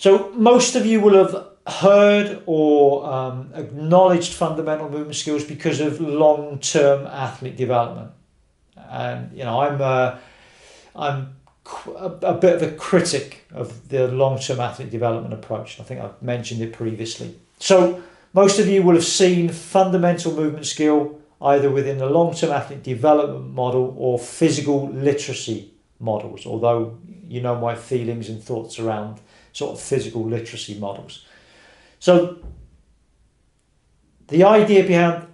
So most of you will have heard or acknowledged fundamental movement skills because of long-term athlete development. And you know, I'm a bit of a critic of the long-term athlete development approach. I think I've mentioned it previously. So most of you will have seen fundamental movement skill either within the long-term athlete development model or physical literacy models, although you know my feelings and thoughts around sort of physical literacy models. So the idea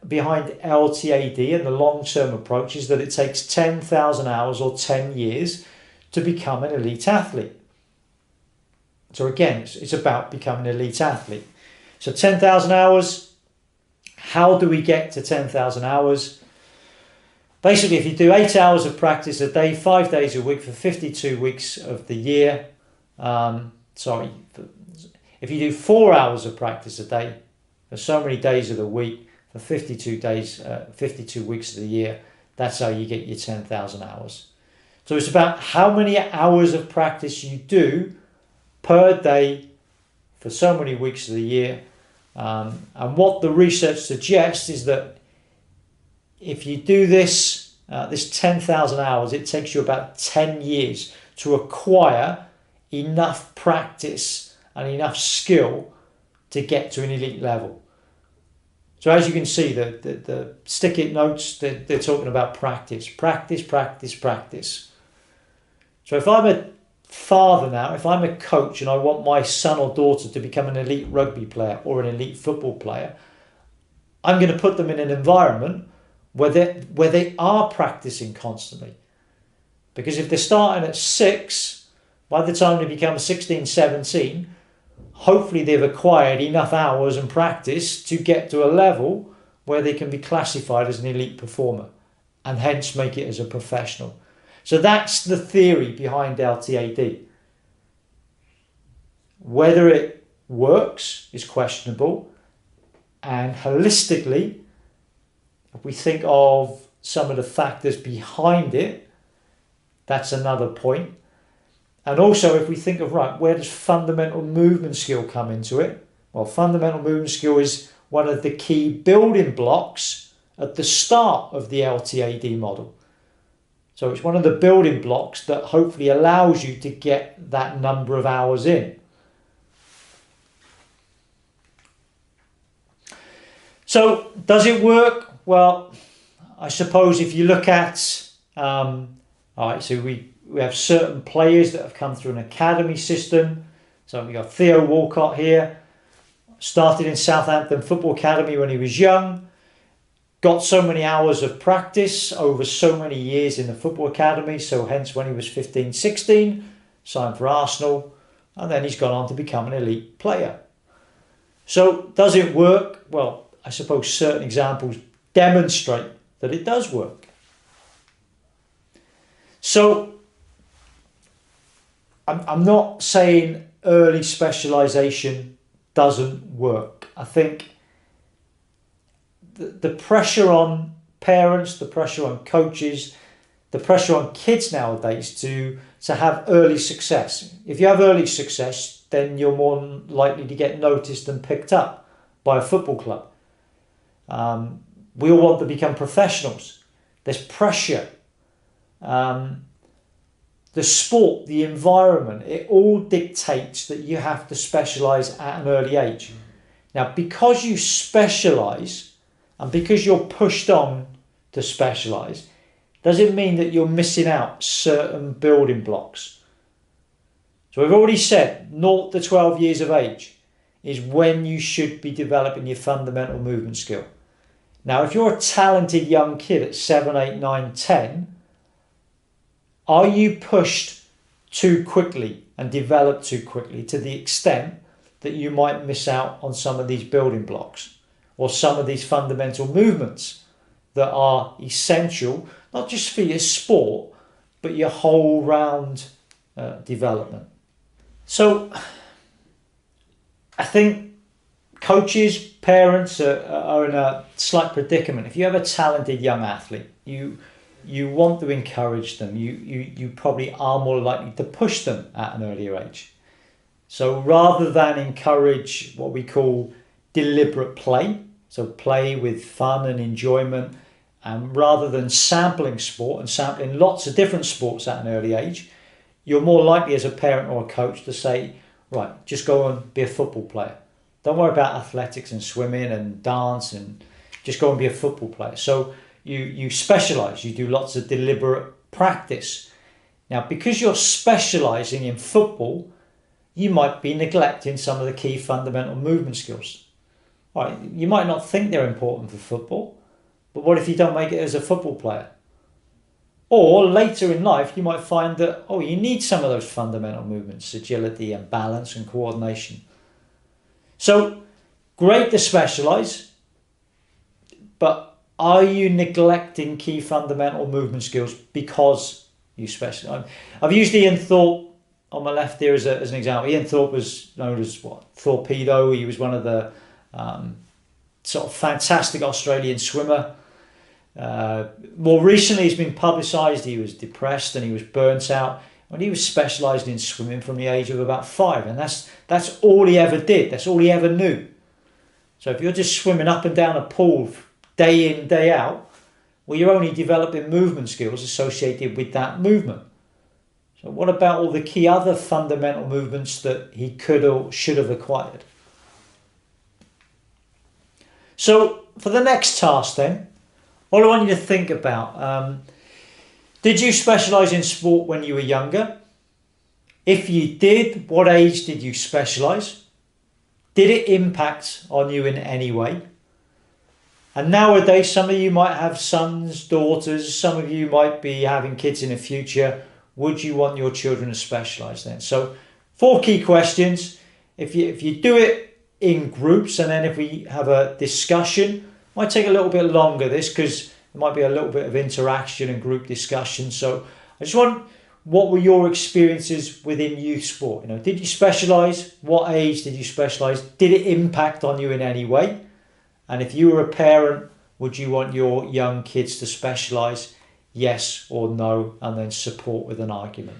behind LTAD and the long-term approach is that it takes 10,000 hours or 10 years to become an elite athlete. So again, it's about becoming an elite athlete. So 10,000 hours, how do we get to 10,000 hours? Basically, if you do 8 hours of practice a day, 5 days a week for 52 weeks of the year, if you do 4 hours of practice a day for so many days of the week for 52 weeks of the year, that's how you get your 10,000 hours. So it's about how many hours of practice you do per day for so many weeks of the year. And what the research suggests is that if you do this 10,000 hours, it takes you about 10 years to acquire enough practice and enough skill to get to an elite level. So as you can see, the stick-it notes, they're talking about practice, practice, practice, practice. So if I'm a father now, if I'm a coach and I want my son or daughter to become an elite rugby player or an elite football player, I'm going to put them in an environment where they are practicing constantly. Because if they're starting at 6, by the time they become 16, 17, hopefully they've acquired enough hours and practice to get to a level where they can be classified as an elite performer and hence make it as a professional. So that's the theory behind LTAD. Whether it works is questionable, and holistically, if we think of some of the factors behind it, that's another point. And also if we think of, right, where does fundamental movement skill come into it? Well, fundamental movement skill is one of the key building blocks at the start of the LTAD model. So it's one of the building blocks that hopefully allows you to get that number of hours in. So does it work? Well, I suppose if you look at, all right, so we have certain players that have come through an academy system. So we got Theo Walcott here, started in Southampton Football Academy when he was young, got so many hours of practice over so many years in the football academy, so hence when he was 15, 16, signed for Arsenal, and then he's gone on to become an elite player. So does it work? Well, I suppose certain examples demonstrate that it does work. So I'm not saying early specialization doesn't work. I think the pressure on parents, the pressure on coaches, the pressure on kids nowadays to have early success. If you have early success, then you're more likely to get noticed and picked up by a football club. We all want to become professionals. There's pressure. The sport, the environment, it all dictates that you have to specialise at an early age. Now, because you specialise and because you're pushed on to specialise, does it mean that you're missing out certain building blocks? So we've already said 0 to 12 years of age is when you should be developing your fundamental movement skill. Now, if you're a talented young kid at 7, 8, 9, 10, are you pushed too quickly and developed too quickly to the extent that you might miss out on some of these building blocks or some of these fundamental movements that are essential, not just for your sport, but your whole round development? So I think coaches, parents are in a slight predicament. If you have a talented young athlete, you want to encourage them. You probably are more likely to push them at an earlier age. So rather than encourage what we call deliberate play, so play with fun and enjoyment, and rather than sampling sport and sampling lots of different sports at an early age, you're more likely as a parent or a coach to say, right, just go and be a football player. Don't worry about athletics and swimming and dance, and just go and be a football player. So you specialize, you do lots of deliberate practice. Now, because you're specializing in football, you might be neglecting some of the key fundamental movement skills. All right, you might not think they're important for football, but what if you don't make it as a football player? Or later in life, you might find that, oh, you need some of those fundamental movements, agility and balance and coordination. So, great to specialize, but are you neglecting key fundamental movement skills because you specialize? I've used Ian Thorpe on my left here as an example. Ian Thorpe was known as Torpedo. He was one of the sort of fantastic Australian swimmer. More recently, he's been publicised. He was depressed and he was burnt out. And he was specialised in swimming from the age of about 5, and that's all he ever did. That's all he ever knew. So if you're just swimming up and down a pool day in, day out, well, you're only developing movement skills associated with that movement. So what about all the key other fundamental movements that he could or should have acquired? So for the next task then, what I want you to think about, did you specialise in sport when you were younger? If you did, what age did you specialise? Did it impact on you in any way? And nowadays, some of you might have sons, daughters, some of you might be having kids in the future. Would you want your children to specialise then? So 4 key questions. If you do it in groups, and then if we have a discussion, it might take a little bit longer this, because there might be a little bit of interaction and group discussion. So I just want, what were your experiences within youth sport? Did you specialise? What age did you specialise? Did it impact on you in any way? And if you were a parent, would you want your young kids to specialise? Yes or no, and then support with an argument.